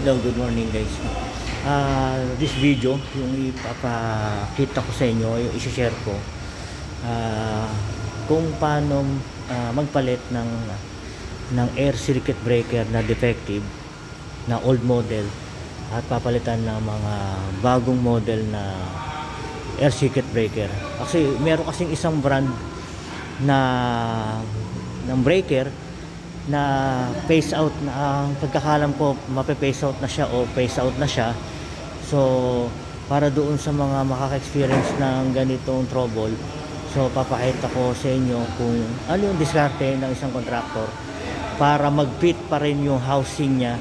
Hello, good morning guys. This video, yung ipapakita ko sa inyo, yung isi-share ko kung paano magpalit ng air circuit breaker na defective na old model at papalitan ng mga bagong model na air circuit breaker. Kasi meron kasing isang brand na ng breaker na phase out na, ang pagkakalam ko mape-phase out na siya o phase out na siya. So para doon sa mga makaka-experience ng ganitong trouble, so papakita ko sa inyo kung ano yung diskarte ng isang contractor para mag-fit pa rin yung housing niya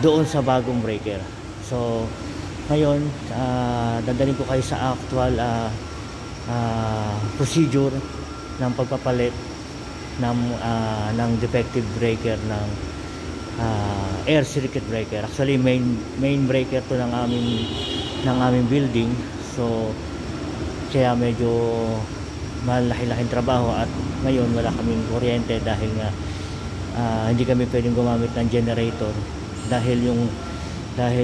doon sa bagong breaker. So ngayon dadalhin ko kayo sa actual procedure ng pagpapalit ng defective breaker ng air circuit breaker. Actually main breaker to ng aming building, so kaya medyo malaki-laking trabaho at ngayon wala kaming kuryente dahil nga hindi kami pwedeng gumamit ng generator dahil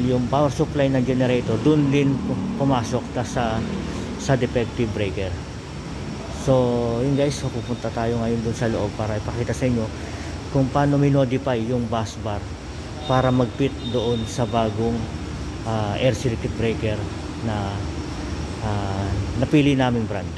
yung power supply ng generator dun din pumasok sa defective breaker. So yun guys, so pupunta tayo ngayon dun sa loob para ipakita sa inyo kung paano minodify yung bus bar para mag-fit doon sa bagong air circuit breaker na napili naming brand.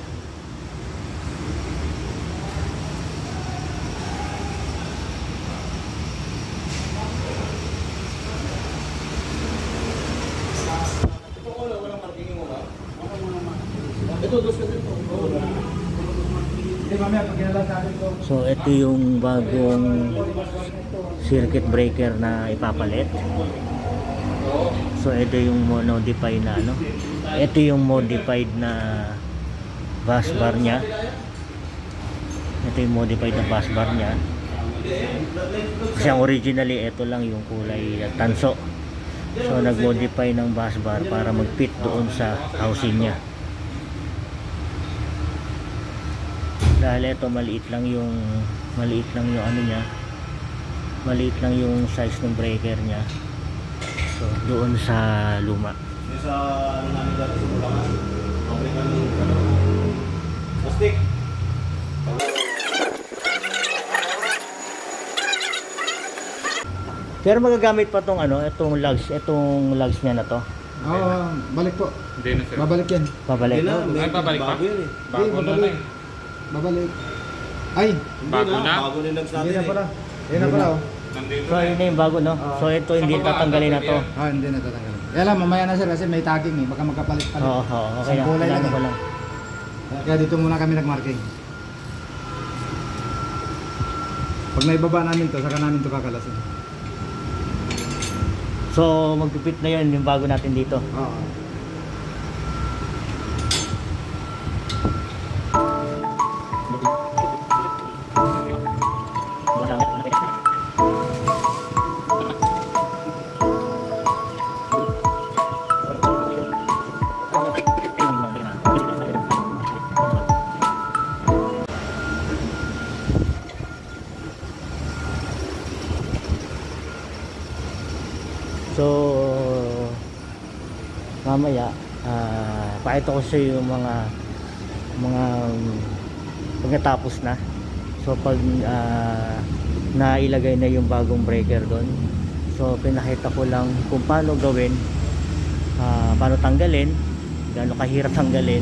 So ito yung bagong circuit breaker na ipapalit. So ito yung modified na ito yung modified na bus bar niya. Ito yung modified na bus bar niya. Kasi ang originally ito lang yung kulay tanso. So nag-modify ng bus bar para mag-fit doon sa housing niya. Dahil ito maliit lang yung ano niya, maliit lang yung size ng breaker niya. So doon sa luma. Sa namin dati sa Bulacan, pabrikan ng plastic. Pero magagamit pa tong itong lugs niya na to. Oo, balik po. Hindi na sir. Babalik yan. Babalik. Ay, babalik pa? Bago na na eh. Babalik. Ay, bago na? Bago na lang sa atin. Hindi na pala. Hindi na pala. So yun na yung bago, no? So ito hindi tatanggalin na to. Hindi na tatanggalin. Kaya lang, mamaya na sir kasi may tagging eh. Baka magkapalit-palit. Oo, kaya kailangan ko lang. Kaya dito muna kami nag-marking. Pag naibaba namin to, saka namin to kakalasin. So magpipit na yun yung bago natin dito. Oo. So mamaya pakita ko sa iyo yung mga pagkatapos na. So pag nailagay na yung bagong breaker doon, so pinakita ko lang kung paano gawin, paano tanggalin, gaano kahirap tanggalin,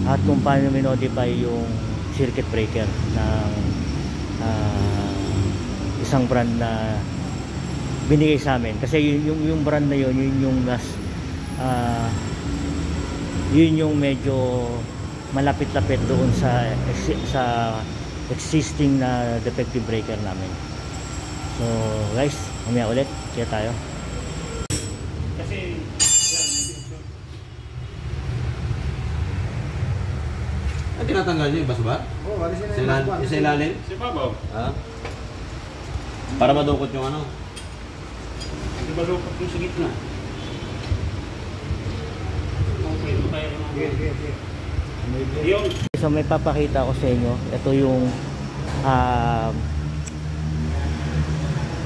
at kung paano minodify yung circuit breaker ng isang brand na binigay sa amin. Kasi yung brand na yun yung yun yung medyo malapit-lapit doon sa existing na defective breaker namin. So guys, mamaya ulit kaya tayo. Kasi tinatanggal niyo yung bus bar? Oo, alisin na yung bus bar. Sa ilalim? Sa babaw? Ha? Para madukot yung Hindi ba lukot yung sa gitna? So may papakita ko sa inyo. Ito yung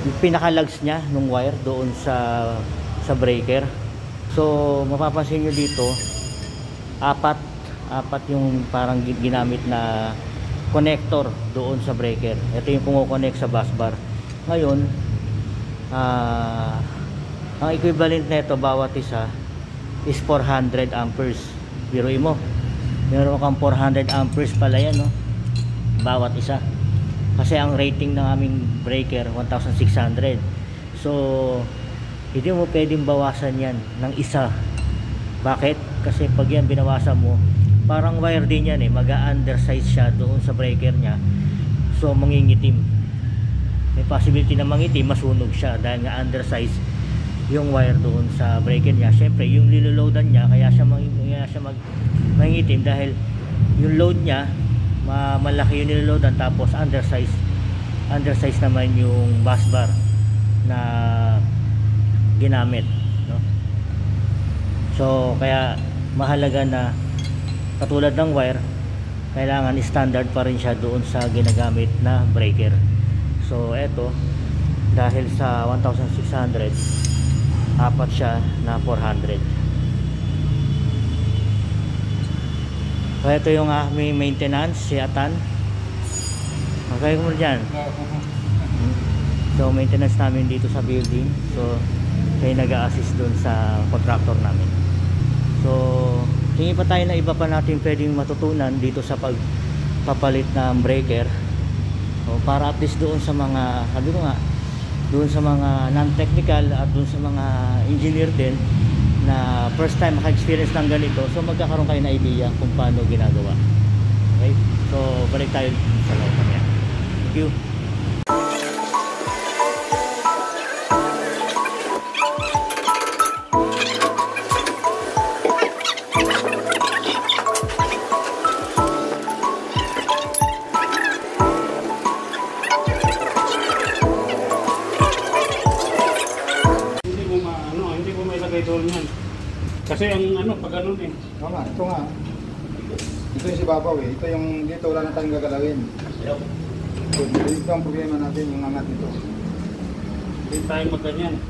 yung pinaka-lugs niya nung wire doon sa breaker. So mapapansin nyo dito, apat yung parang ginamit na connector doon sa breaker. Ito yung kumo-connect sa bus bar. Ngayon, ang equivalent nito bawat isa is 400 amperes. Biruin mo, meron kang 400 amperes pala yan, no? Bawat isa. Kasi ang rating ng aming breaker 1600. So hindi mo pwedeng bawasan yan ng isa. Bakit? Kasi pag yan binawasan mo, parang wire din yan mag-undersize siya doon sa breaker niya. So mangingitim, may possibility na mangitim, masunog siya dahil nga undersize yung wire doon sa breaker niya. Syempre yung niloloadan niya, kaya siya mangingitim dahil yung load niya malaki yung niloloadan, tapos undersize naman yung bus bar na ginamit, no? So kaya mahalaga na katulad ng wire, kailangan standard pa rin siya doon sa ginagamit na breaker. So eto, dahil sa 1600, apat siya na 400. So ito yung aming maintenance, si Atan. Okay mo dyan. So maintenance namin dito sa building. So kayo nag-a-assist doon sa contractor namin. So tingin pa tayo na iba pa natin pwedeng matutunan dito sa pagpapalit ng breaker. So, para at least doon sa mga, sabi ko nga, doon sa mga non-technical at doon sa mga engineer din na first time maka-experience ng ganito, so magkakaroon kayo na idea kung paano ginagawa. Okay? So balik tayo sa loob niya. Thank you. Kasi ang pag ganun Tama, ito nga. Ito yung si Babaw Ito yung dito wala na tayong gagalawin. Ito ang problema natin, yung angat nito. Hindi tayo magganyan.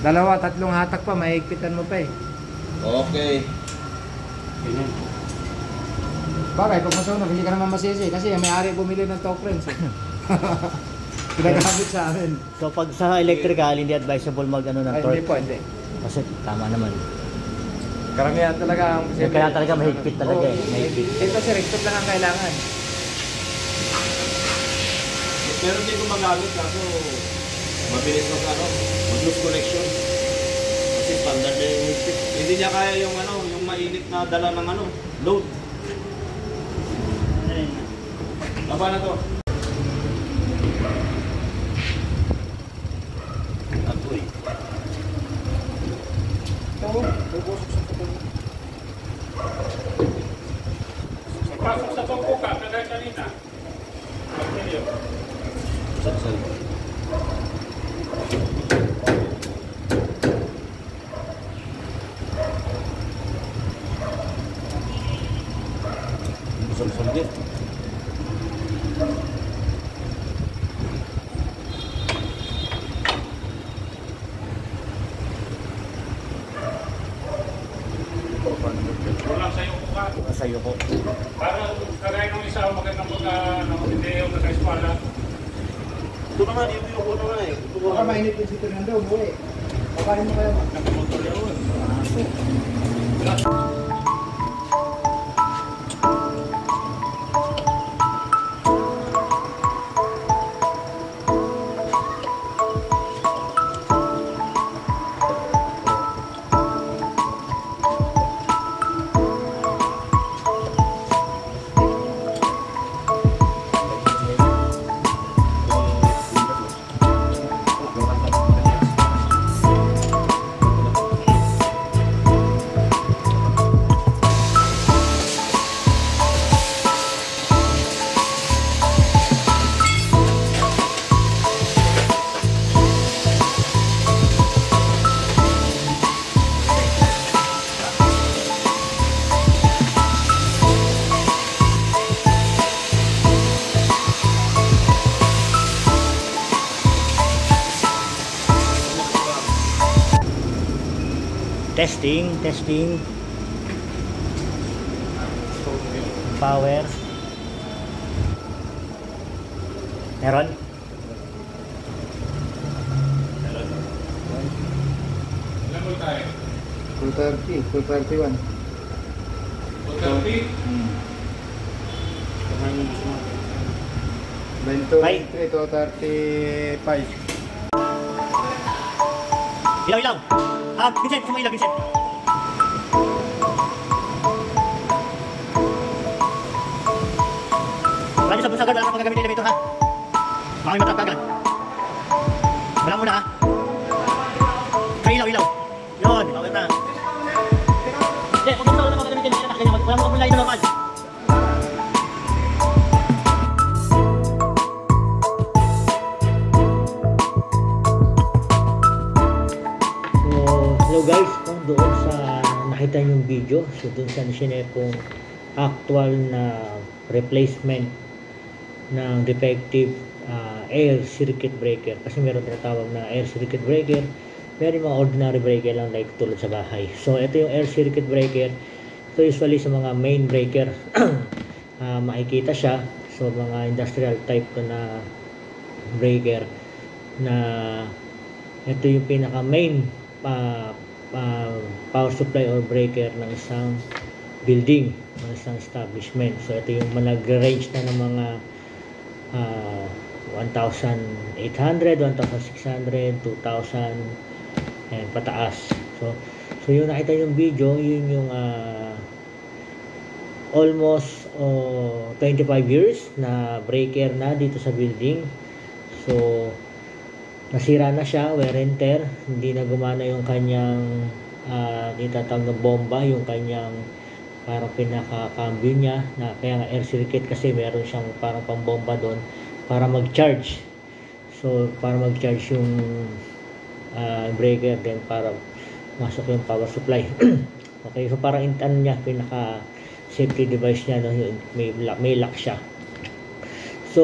Dalawa, tatlong hatak pa, mahigpitan mo pa Okay. Ganyan. Bagay, pag masunog, hindi ka naman masisi kasi may-ari bumili ng top frames. Pinagamit sa amin. So pag sa electrical, hindi advisable mag-ano ng Ay, torque. hindi po, hindi. Kasi tama naman. Karamihan talaga ang Kaya talaga mahigpit talaga mahigpit. Ito sir, higpit lang ang kailangan. Pero hindi ko magamit kaso mabilis mag-lose connection. Kasi standard na yung higpit. Hindi niya kaya yung yung mainit na dala ng load. Taba na to. Atoy. Pasok sa tungko ka, kagaya kanina. Pag-video. Saan? Sulsul-sulgit. Walang sa'yo po ka. Sa'yo ko. Para kagaya ng isa, magandang hindi yung naka-eskwala. Ito na nga, dito yung una nga eh. Baka mainit din si Fernando, umuwi. Pakain mo kayo, ma. Nakamotor yun. Testing. Power. Meron? Ilan mo tayo? 230, 231. 230? Ay. 23 to 35. Ilaw. Vincent, sumo ilaw, Vincent. Wala niyo sa bunsagan, wala kang magagamit ng elevator, ha? Baka may matrap agad. Wala muna, ha? Kaya ilaw. Yun, okay na. Hindi, kung gusto ko na magagamit yung elevator, wala mo kapag na normal. Hello guys, kung doon sa nakita yung video, so doon sa sinare kong actual na replacement ng defective air circuit breaker, kasi meron tinatawag na air circuit breaker, meron mga ordinary breaker lang like tulad sa bahay. So ito yung air circuit breaker, ito usually sa mga main breaker makikita siya. So mga industrial type ko na breaker na ito yung pinaka main power supply or breaker ng isang building, ng isang establishment. So ito yung nag-range na ng mga 1,800, 1,600, 2,000 and pataas. So yung nakita yung video, yun yung almost 25 years na breaker na dito sa building. So nasira na siya, wear and tear, hindi na gumana yung kanyang itatawag na bomba, yung kanyang parang pinaka-cambio niya, na kaya nga air circuit kasi meron siyang parang pambomba doon para mag-charge. So para mag-charge yung breaker, then para masok yung power supply. Okay, so parang ano niya, pinaka safety device niya, no? May lock siya. So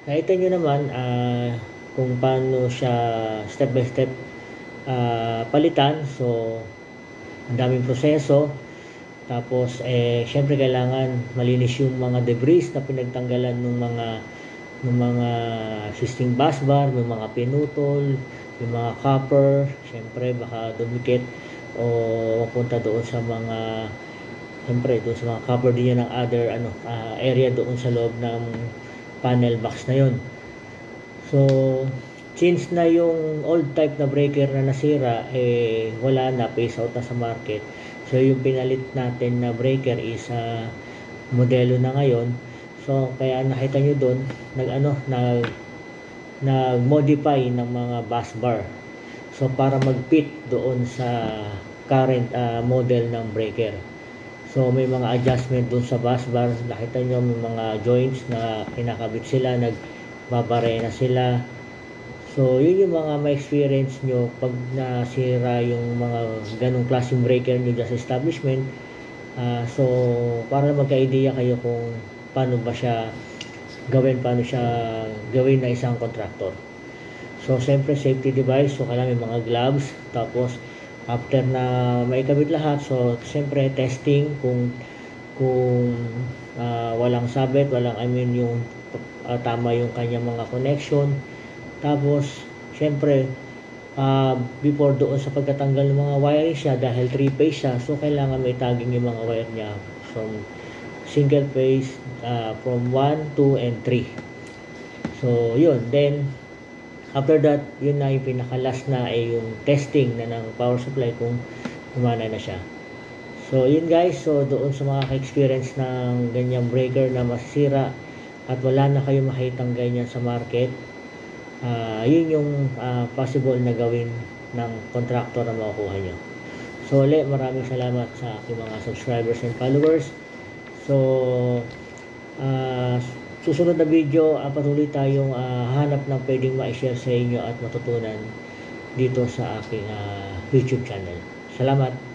nakita nyo naman kung paano siya step by step palitan. So ang daming proseso, tapos syempre kailangan malinis yung mga debris na pinagtanggalan ng mga existing bus bar, yung mga pinutol, yung mga copper, syempre baka dumikit o mapunta doon sa mga, syempre doon sa mga copper din yan ng other area doon sa loob ng panel box na yun. So since na yung old type na breaker na nasira, wala na, phase out na sa market. So yung pinalit natin na breaker is modelo na ngayon. So kaya nakita nyo doon, nag-modify ng mga bus bar. So para mag-fit doon sa current model ng breaker. So may mga adjustment doon sa bus bar. Nakita nyo may mga joints na kinakabit sila, nagbabare na sila. So yun yung mga ma-experience nyo pag nasira yung mga ganong klaseng breaker nyo sa establishment. So para magka-idea kayo kung paano siya gawin na isang contractor. So siyempre safety device, so kailangan may mga gloves. Tapos after na maikabit lahat, so siyempre testing kung walang sabit, yung tama yung kanyang mga connection. Tapos siyempre before doon sa pagkatanggal ng mga wiring siya, dahil 3-phase siya, so kailangan may tagging yung mga wire niya from single phase, from 1, 2, and 3. So yun, then after that, yun na yung pinaka-last na ay yung testing na ng power supply kung gumana na siya. So yun guys, so doon sa mga ka-experience ng ganyang breaker na masisira at wala na kayo makitang ganyan sa market, yun yung possible na gawin ng contractor na makukuha nyo. So ulit, maraming salamat sa aking mga subscribers and followers. So susunod na video, patuloy tayong hanap ng pwedeng ma-share sa inyo at matutunan dito sa aking YouTube channel. Salamat!